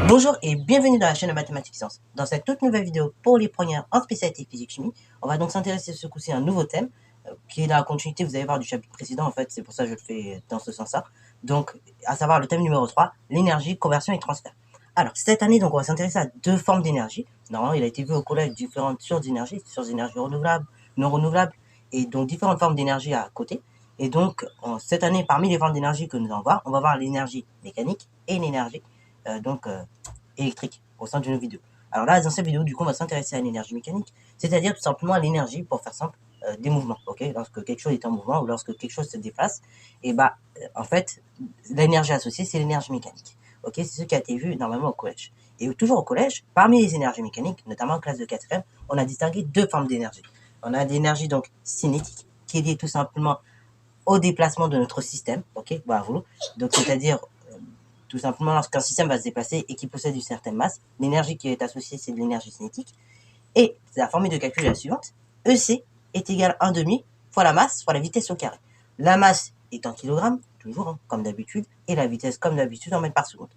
Bonjour et bienvenue dans la chaîne de Mathématiques Sciences. Dans cette toute nouvelle vidéo pour les premières en spécialité physique-chimie, on va donc s'intéresser ce coup-ci à un nouveau thème qui est dans la continuité, vous allez voir, du chapitre précédent. En fait, c'est pour ça que je le fais dans ce sens-là. Donc, à savoir le thème numéro 3, l'énergie, conversion et transfert. Alors, cette année, donc, on va s'intéresser à deux formes d'énergie. Normalement, il a été vu au collège différentes sources d'énergie renouvelables, non renouvelables, et donc différentes formes d'énergie à côté. Et donc, cette année, parmi les formes d'énergie que nous allons voir, on va voir l'énergie mécanique et l'énergie électrique au sein d'une vidéo. Alors là, dans cette vidéo, du coup, on va s'intéresser à l'énergie mécanique, c'est-à-dire tout simplement à l'énergie, pour faire simple, des mouvements. Ok, lorsque quelque chose est en mouvement ou lorsque quelque chose se déplace, et en fait, l'énergie associée, c'est l'énergie mécanique. Ok, c'est ce qui a été vu normalement au collège. Et toujours au collège, parmi les énergies mécaniques, notamment en classe de 4e, on a distingué deux formes d'énergie. On a l'énergie donc cinétique, qui est liée tout simplement au déplacement de notre système. Ok, voilà, donc c'est-à-dire tout simplement, lorsqu'un système va se déplacer et qui possède une certaine masse, l'énergie qui est associée, c'est de l'énergie cinétique. Et la formule de calcul est la suivante. EC est égal à 1/2 fois la masse fois la vitesse au carré. La masse est en kilogrammes, toujours, hein, comme d'habitude, et la vitesse, comme d'habitude, en mètres par seconde.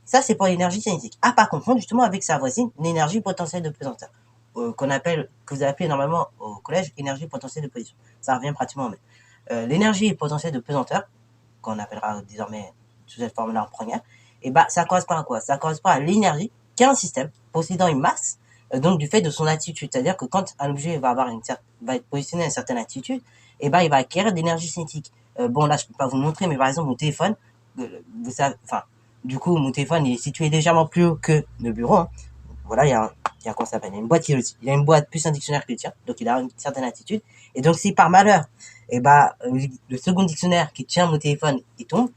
Ça, c'est pour l'énergie cinétique. À pas confondre, justement, avec sa voisine, l'énergie potentielle de pesanteur, que vous appelez normalement au collège énergie potentielle de position. Ça revient pratiquement au même. L'énergie potentielle de pesanteur, qu'on appellera désormais sous cette forme-là en première, et ça correspond à quoi? Ça correspond à l'énergie qu'a un système possédant une masse, donc du fait de son attitude. C'est-à-dire que quand un objet va être positionné à une certaine attitude, il va acquérir de l'énergie cinétique. Bon, là, je peux pas vous montrer, mais par exemple, mon téléphone, vous savez, du coup, mon téléphone, il est situé légèrement plus haut que le bureau, hein. Voilà, il y a comment ça s'appelle, il y a une boîte qui est aussi. Il y a une boîte plus un dictionnaire que le tien, donc il a une certaine attitude. Et donc, si par malheur, le second dictionnaire qui tient mon téléphone, il tombe,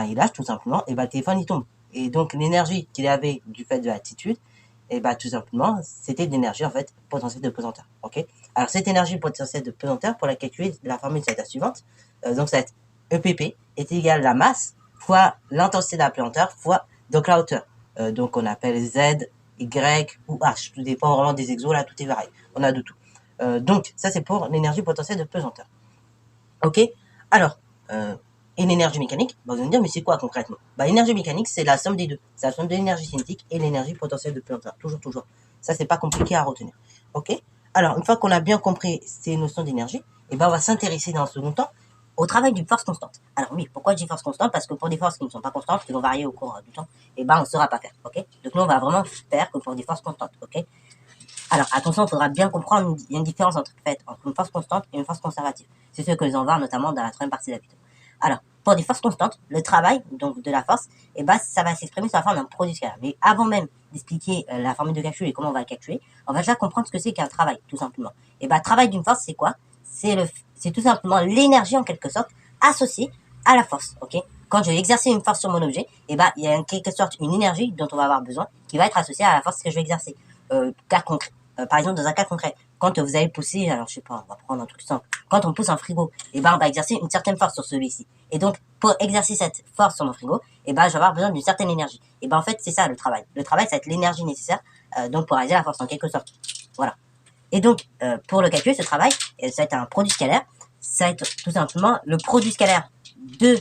il lâche tout simplement, le téléphone, il tombe. Et donc, l'énergie qu'il avait du fait de l'attitude, tout simplement, c'était de l'énergie, en fait, potentielle de pesanteur. Ok? Alors, cette énergie potentielle de pesanteur, pour la calculer, la formule, c'est la suivante. Donc, ça va être EPP est égal à la masse fois l'intensité de la pesanteur fois donc la hauteur. Donc, on appelle Z, Y ou H. Tout dépend vraiment des exos, là, tout est varié. On a de tout. Donc, ça, c'est pour l'énergie potentielle de pesanteur. Ok? Alors, et l'énergie mécanique, vous allez me dire, mais c'est quoi concrètement? L'énergie mécanique, c'est la somme des deux. C'est la somme de l'énergie cinétique et l'énergie potentielle de pesanteur. Toujours. Ça, c'est pas compliqué à retenir. Ok? Alors, une fois qu'on a bien compris ces notions d'énergie, on va s'intéresser dans un second temps au travail d'une force constante. Alors oui, pourquoi je dis force constante? Parce que pour des forces qui ne sont pas constantes, qui vont varier au cours du temps, on ne saura pas faire. Ok? Donc nous, on va vraiment faire que pour des forces constantes. Ok? Alors, attention, il faudra bien comprendre, il y a une différence entre une force constante et une force conservative. C'est ce que nous allons voir notamment dans la troisième partie de la vidéo. Alors, pour des forces constantes, le travail donc de la force, ça va s'exprimer sous la forme d'un produit scalaire. Mais avant même d'expliquer la formule de calcul et comment on va la calculer, on va déjà comprendre ce que c'est qu'un travail, tout simplement. Travail d'une force, c'est quoi? C'est tout simplement l'énergie, en quelque sorte, associée à la force, ok? Quand je vais exercer une force sur mon objet, il y a en quelque sorte une énergie dont on va avoir besoin qui va être associée à la force que je vais exercer. Par exemple, dans un cas concret, quand vous allez pousser, alors je sais pas, on va prendre un truc simple. Quand on pousse un frigo, on va exercer une certaine force sur celui-ci. Et donc, pour exercer cette force sur mon frigo, je vais avoir besoin d'une certaine énergie. En fait, c'est ça le travail. Le travail, ça va être l'énergie nécessaire, donc pour réaliser la force en quelque sorte. Voilà. Et donc, pour le calcul, ce travail, ça va être un produit scalaire. Ça va être tout simplement le produit scalaire de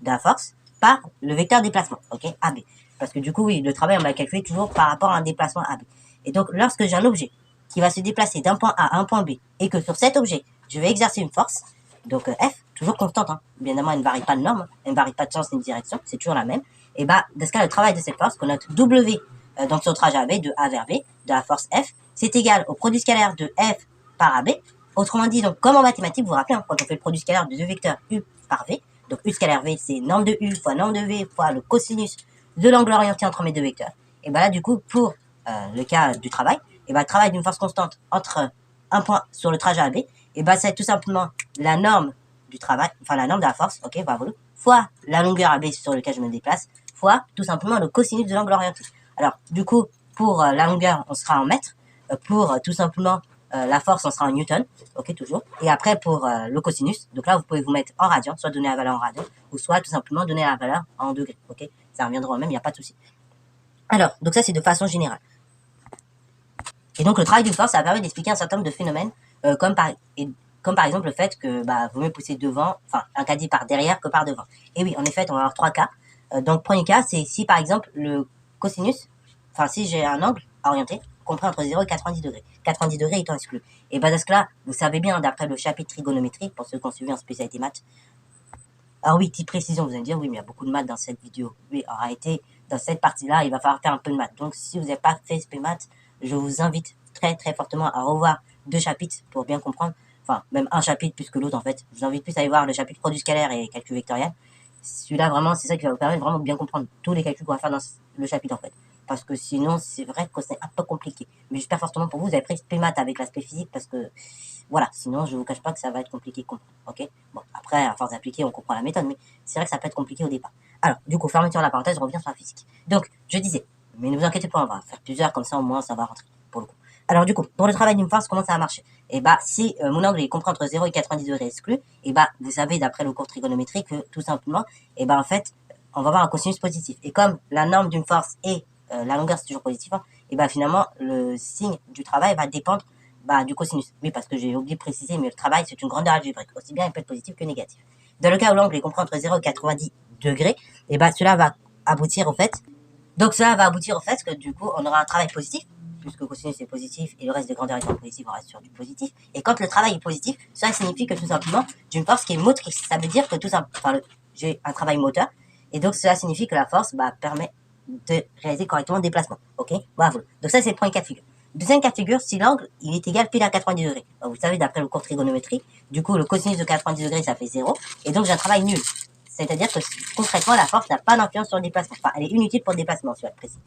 la force par le vecteur déplacement, ok, AB. Parce que du coup, oui, le travail, on va le calculer toujours par rapport à un déplacement AB. Et donc, lorsque j'ai un objet qui va se déplacer d'un point A à un point B, et que sur cet objet, je vais exercer une force, donc F, toujours constante, hein. Bien évidemment, elle ne varie pas de norme, elle ne varie pas de sens ni de direction, c'est toujours la même. Et dans ce cas, le travail de cette force, qu'on note W, donc sur le trajet AB, de A vers B, de la force F, c'est égal au produit scalaire de F par AB. Autrement dit, donc, comme en mathématiques, vous vous rappelez, hein, quand on fait le produit scalaire de deux vecteurs U par V, donc U scalaire V, c'est norme de U fois norme de V fois le cosinus de l'angle orienté entre mes deux vecteurs. Et là, du coup, pour le cas du travail, le travail d'une force constante entre un point sur le trajet AB, c'est tout simplement la norme du travail, enfin la norme de la force, ok, voilà, fois la longueur AB sur laquelle je me déplace, fois tout simplement le cosinus de l'angle orienté. Alors, du coup, pour la longueur, on sera en mètres, pour tout simplement la force, on sera en newton, ok, toujours. Et après, pour le cosinus, donc là, vous pouvez vous mettre en radian, soit donner la valeur en radian, ou soit tout simplement donner la valeur en degrés, ok. Ça reviendra au même, il n'y a pas de souci. Alors, donc ça, c'est de façon générale. Et donc, le travail d'une force, ça permet d'expliquer un certain nombre de phénomènes, comme comme par exemple le fait que vaut mieux pousser devant, enfin un caddie par derrière que par devant. Et oui, en effet, on va avoir 3 cas. Donc premier cas, c'est si par exemple le cosinus, enfin si j'ai un angle orienté compris entre 0 et 90 degrés, 90 degrés étant exclu. Et dans ce cas-là, vous savez bien, d'après le chapitre trigonométrie, pour ceux qui ont suivi en spécialité maths. Alors oui, petite précision, vous allez me dire, oui, mais il y a beaucoup de maths dans cette vidéo. Oui, en réalité, dans cette partie-là, il va falloir faire un peu de maths. Donc si vous n'avez pas fait SP maths, je vous invite très très fortement à revoir 2 chapitres pour bien comprendre. Enfin, même un chapitre plus que l'autre en fait. Je vous invite plus à aller voir le chapitre produit scalaire et calcul vectoriel. Celui-là, vraiment, c'est ça qui va vous permettre vraiment de bien comprendre tous les calculs qu'on va faire dans le chapitre en fait. Parce que sinon, c'est vrai que c'est un peu compliqué. Mais j'espère fortement pour vous, vous avez pris SP maths avec l'aspect physique parce que, voilà, sinon, je vous cache pas que ça va être compliqué de comprendre, ok? Bon, après, à force d'appliquer, on comprend la méthode, mais c'est vrai que ça peut être compliqué au départ. Alors, du coup, fermeture de la parenthèse, revenir sur la physique. Donc, je disais, mais ne vous inquiétez pas, on va faire plusieurs, comme ça, au moins, ça va rentrer, pour le coup. Alors, du coup, pour le travail d'une force, comment ça va marcher? Et si mon angle est compris entre 0 et 90 degrés exclu, vous savez, d'après le cours trigonométrique, que tout simplement, en fait, on va avoir un cosinus positif. Et comme la norme d'une force est la longueur c'est toujours positif, hein, finalement le signe du travail va dépendre du cosinus. Oui, parce que j'ai oublié de préciser, mais le travail c'est une grandeur algébrique, aussi bien il peut être positif que négatif. Dans le cas où l'angle est compris entre 0 et 90 degrés, cela va aboutir au fait, que du coup on aura un travail positif, puisque le cosinus est positif et le reste des grandeurs étant positif, on reste sur du positif. Et quand le travail est positif, cela signifie que tout simplement d'une force qui est motrice. Ça veut dire que j'ai un travail moteur, et donc cela signifie que la force permet de réaliser correctement le déplacement. Ok, bravo. Donc ça c'est le premier cas de figure. Deuxième cas de figure, si l'angle il est égal pile à 90 degrés. Alors, vous savez, d'après le cours trigonométrie, du coup le cosinus de 90 degrés ça fait 0, et donc j'ai un travail nul. C'est-à-dire que concrètement la force n'a pas d'influence sur le déplacement. Enfin, elle est inutile pour le déplacement, si on est précis.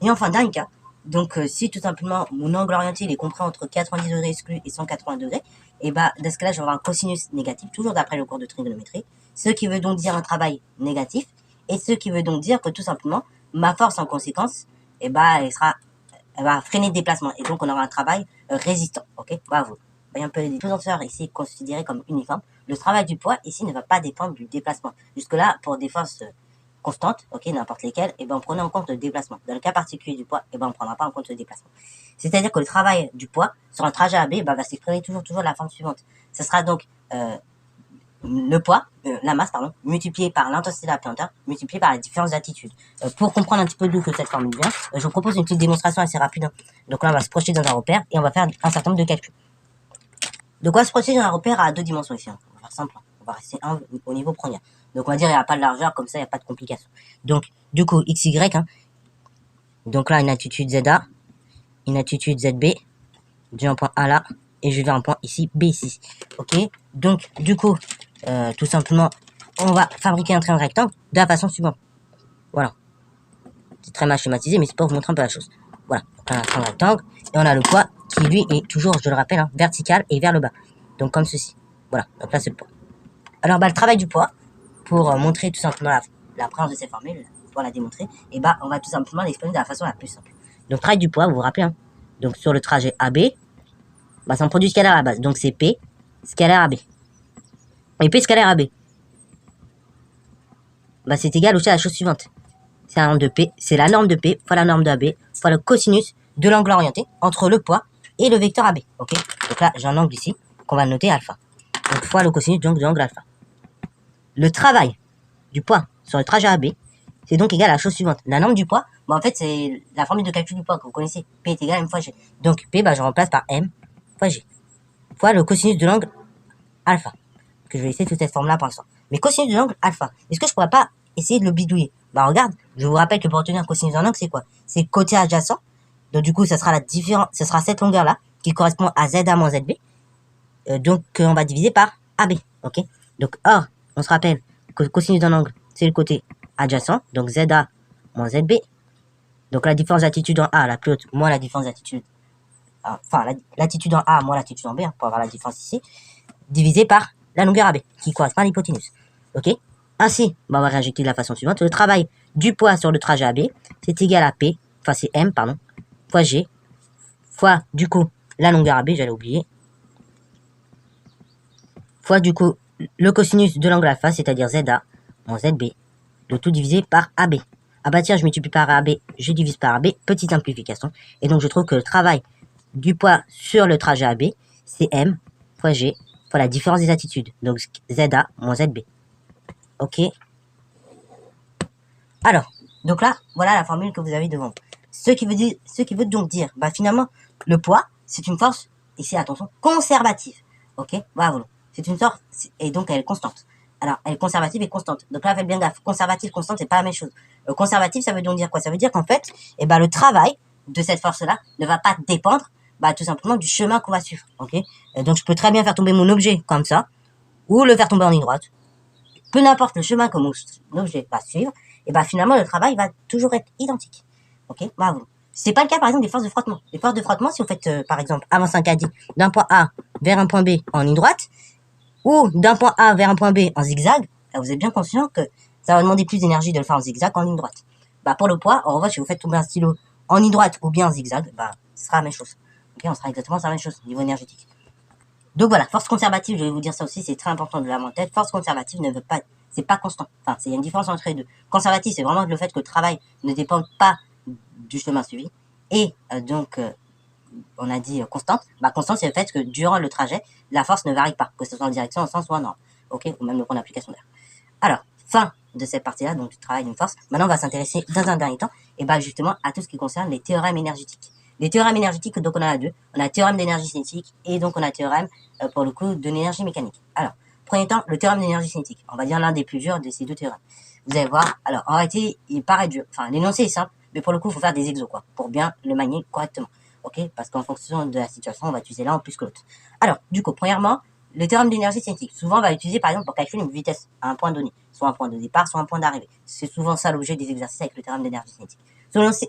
Et enfin, dernier cas, donc si tout simplement mon angle orienté il est compris entre 90 degrés exclus et 180 degrés, dans ce cas-là je vais avoir un cosinus négatif, toujours d'après le cours de trigonométrie, ce qui veut donc dire un travail négatif, et ce qui veut donc dire que tout simplement ma force en conséquence, elle va freiner le déplacement, et donc on aura un travail résistant. Ok, bravo. Vous voyez un peu les pesanteurs ici considérées comme uniformes. Le travail du poids ici ne va pas dépendre du déplacement. Jusque là, pour des forces constantes, ok, n'importe lesquelles, on prenait en compte le déplacement. Dans le cas particulier du poids, on ne prendra pas en compte le déplacement. C'est-à-dire que le travail du poids sur un trajet AB va s'exprimer toujours de la forme suivante. Ce sera donc le poids, la masse, multiplié par l'intensité de la pesanteur, multiplié par la différence d'altitude. Pour comprendre un petit peu d'où que cette formule vient, je vous propose une petite démonstration assez rapide. Donc là, on va se projeter dans un repère et on va faire un certain nombre de calculs. Donc on va se projeter dans un repère à 2 dimensions ici. On va faire simple. On va rester au niveau premier. Donc on va dire il n'y a pas de largeur, comme ça il n'y a pas de complication. Donc du coup XY, donc là une altitude ZA, une altitude ZB, j'ai un point A là, et je vais un point ici B ici. Ok, donc du coup, tout simplement, on va fabriquer un triangle rectangle de la façon suivante. Voilà. C'est très mal schématisé, mais c'est pour vous montrer un peu la chose. Voilà, donc un triangle rectangle, et on a le poids qui lui est toujours, je le rappelle, vertical et vers le bas. Donc comme ceci. Voilà, donc là c'est le poids. Alors le travail du poids, pour montrer tout simplement la présence de ces formules, pour la démontrer, on va tout simplement l'exprimer de la façon la plus simple. Donc travail du poids, vous vous rappelez, donc sur le trajet AB, c'est un produit scalaire à la base, donc c'est P scalaire AB. Et P scalaire AB, c'est égal aussi à la chose suivante. C'est la norme de P, c'est la norme de P fois la norme de AB fois le cosinus de l'angle orienté entre le poids et le vecteur AB. Ok, donc là j'ai un angle ici qu'on va noter alpha. Donc fois le cosinus donc de l'angle alpha. Le travail du poids sur le trajet AB, c'est donc égal à la chose suivante. La norme du poids, en fait, c'est la formule de calcul du poids que vous connaissez. P est égal à M fois G. Donc P, je remplace par M fois G. Fois le cosinus de l'angle alpha. Que je vais laisser toute cette forme-là pour l'instant. Mais cosinus de l'angle alpha, est-ce que je pourrais pas essayer de le bidouiller? Regarde, je vous rappelle que pour obtenir un cosinus d'un angle, c'est quoi? C'est côté adjacent. Donc du coup, ça sera cette longueur-là qui correspond à ZA moins ZB. Donc on va diviser par AB. Ok. Donc or, on se rappelle que le cosinus d'un angle, c'est le côté adjacent, donc ZA moins ZB. Donc la différence d'altitude en A, la plus haute, moins la différence d'altitude, l'altitude en A moins l'altitude en B, pour avoir la différence ici, divisé par la longueur AB, qui correspond à l'hypoténuse. Ok. Ainsi, on va réinjecter de la façon suivante. Le travail du poids sur le trajet AB, c'est égal à P, c'est M, fois G, fois, du coup, la longueur AB, j'allais oublier, fois, du coup, le cosinus de l'angle alpha, c'est-à-dire ZA moins ZB, le tout divisé par AB. Tiens, je multiplie par AB, je divise par AB, petite simplification. Et donc, je trouve que le travail du poids sur le trajet AB, c'est M fois G fois la différence des attitudes. Donc ZA moins ZB. Ok. Alors, donc là, voilà la formule que vous avez devant vous. Ce qui veut donc dire, bah finalement, le poids, c'est une force, ici attention, conservative. Ok, voilà. C'est une sorte, et donc elle est constante. Alors, elle est conservative et constante. Donc là, faites bien gaffe. Conservative, constante, c'est pas la même chose. Conservative, ça veut donc dire quoi? Ça veut dire qu'en fait, le travail de cette force-là ne va pas dépendre, tout simplement, du chemin qu'on va suivre. Ok. Donc je peux très bien faire tomber mon objet comme ça, ou le faire tomber en ligne droite. Peu n'importe le chemin que mon objet va suivre, finalement, le travail va toujours être identique. Ok, bravo. C'est pas le cas, par exemple, des forces de frottement. Les forces de frottement, si vous faites, par exemple, avancer un caddie d'un point A vers un point B en ligne droite, ou d'un point A vers un point B en zigzag, là, vous êtes bien conscient que ça va demander plus d'énergie de le faire en zigzag qu'en ligne droite. Pour le poids, en revanche, si vous faites tomber un stylo en ligne droite ou bien en zigzag, ce sera la même chose. Ok, on sera exactement la même chose, niveau énergétique. Donc voilà, force conservative, je vais vous dire ça aussi, c'est très important de l'avoir en tête. Force conservative ne veut pas, c'est pas constant. Enfin, il y a une différence entre les deux. Conservative, c'est vraiment le fait que le travail ne dépend pas du chemin suivi. Et on a dit constante. Constante, c'est le fait que durant le trajet, la force ne varie pas, que ce soit en direction, en sens ou en ordre. Ok, ou même le point d'application d'air. Alors, fin de cette partie-là, donc du travail d'une force. Maintenant, on va s'intéresser dans un dernier temps, justement, à tout ce qui concerne les théorèmes énergétiques. Les théorèmes énergétiques, donc on en a deux. On a le théorème d'énergie cinétique et donc on a le théorème, pour le coup, de l'énergie mécanique. Alors, premier temps, le théorème d'énergie cinétique. On va dire l'un des plus durs de ces deux théorèmes. Vous allez voir, alors en réalité, il paraît dur. Enfin, l'énoncé est simple, mais pour le coup, il faut faire des exos, quoi, pour bien le manier correctement. Ok, parce qu'en fonction de la situation, on va utiliser l'un en plus que l'autre. Alors, du coup, premièrement, le théorème d'énergie cinétique. Souvent, on va l'utiliser par exemple pour calculer une vitesse à un point donné, soit un point de départ, soit un point d'arrivée. C'est souvent ça l'objet des exercices avec le théorème d'énergie cinétique.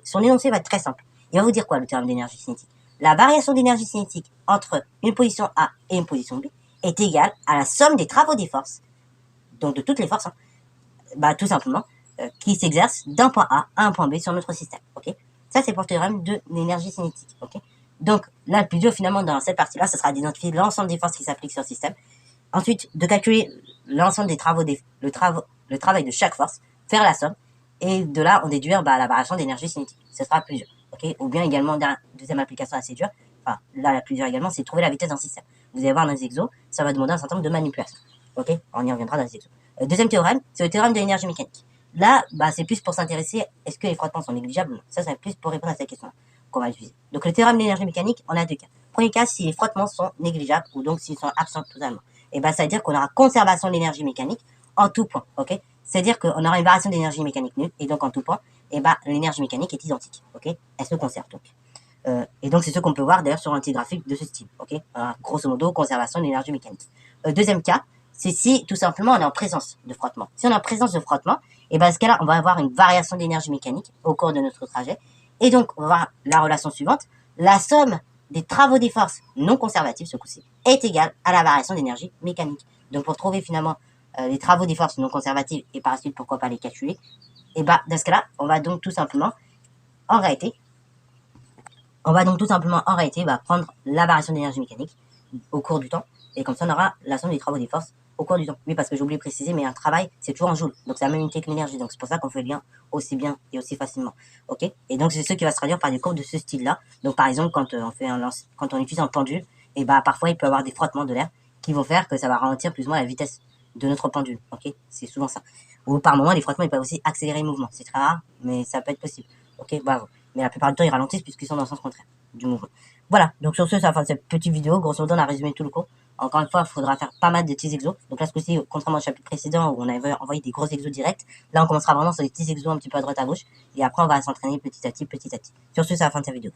Son énoncé va être très simple. Il va vous dire quoi, le théorème d'énergie cinétique? La variation d'énergie cinétique entre une position A et une position B est égale à la somme des travaux des forces, donc de toutes les forces, tout simplement, qui s'exercent d'un point A à un point B sur notre système. Ok, ça, c'est pour le théorème de l'énergie cinétique. Ok, donc là, le plus dur finalement dans cette partie-là, ce sera d'identifier l'ensemble des forces qui s'appliquent sur le système. Ensuite, de calculer l'ensemble des travaux, le travail de chaque force, faire la somme, et de là, on déduire la variation d'énergie cinétique. Ce sera plus dur. Okay, ou bien également, deuxième application assez dure, enfin là la plus dure également, c'est de trouver la vitesse d'un système. Vous allez voir dans les exos, ça va demander un certain nombre de manipulations. Ok, on y reviendra dans les exos. Deuxième théorème, c'est le théorème de l'énergie mécanique. Là, c'est plus pour s'intéresser, est-ce que les frottements sont négligeables ou non. Ça, c'est plus pour répondre à cette question qu'on va utiliser. Donc le théorème de l'énergie mécanique, on a deux cas. Premier cas, si les frottements sont négligeables ou donc s'ils sont absents totalement. Et ça veut dire qu'on aura conservation de l'énergie mécanique en tout point. Ok, c'est-à-dire qu'on aura une variation d'énergie mécanique nulle et donc en tout point, l'énergie mécanique est identique. Ok, elle se conserve donc. Et donc c'est ce qu'on peut voir d'ailleurs sur un petit graphique de ce style. Ok, grosso modo, conservation de l'énergie mécanique. Deuxième cas, c'est si tout simplement on est en présence de frottement. Si on est en présence de frottement, dans ce cas-là, on va avoir une variation d'énergie mécanique au cours de notre trajet. Et donc, on va voir la relation suivante. La somme des travaux des forces non conservatives, ce coup-ci, est égale à la variation d'énergie mécanique. Donc, pour trouver finalement les travaux des forces non conservatives et par la suite, pourquoi pas les calculer, dans ce cas-là, on va donc tout simplement, en réalité, prendre la variation d'énergie mécanique au cours du temps. Et comme ça, on aura la somme des travaux des forces au cours du temps. Oui, parce que j'ai oublié de préciser, mais un travail, c'est toujours en joule. Donc, c'est la même unité que l'énergie. Donc, c'est pour ça qu'on fait le lien aussi bien et aussi facilement. Ok? Et donc, c'est ce qui va se traduire par des courbes de ce style-là. Donc, par exemple, quand on utilise un pendule, parfois, il peut y avoir des frottements de l'air qui vont faire que ça va ralentir plus ou moins la vitesse de notre pendule. Ok? C'est souvent ça. Ou par moment, les frottements, ils peuvent aussi accélérer le mouvement. C'est très rare, mais ça peut être possible. Ok? Bravo. Mais la plupart du temps, ils ralentissent puisqu'ils sont dans le sens contraire du mouvement. Voilà, donc sur ce, ça va faire cette petite vidéo. Grosso modo, on a résumé tout le cours. Encore une fois, il faudra faire pas mal de petits exos. Donc là, ce coup-ci, contrairement au chapitre précédent où on avait envoyé des gros exos directs, là, on commencera vraiment sur des petits exos un petit peu à droite à gauche. Et après, on va s'entraîner petit à petit, petit à petit. Sur ce, c'est la fin de cette vidéo.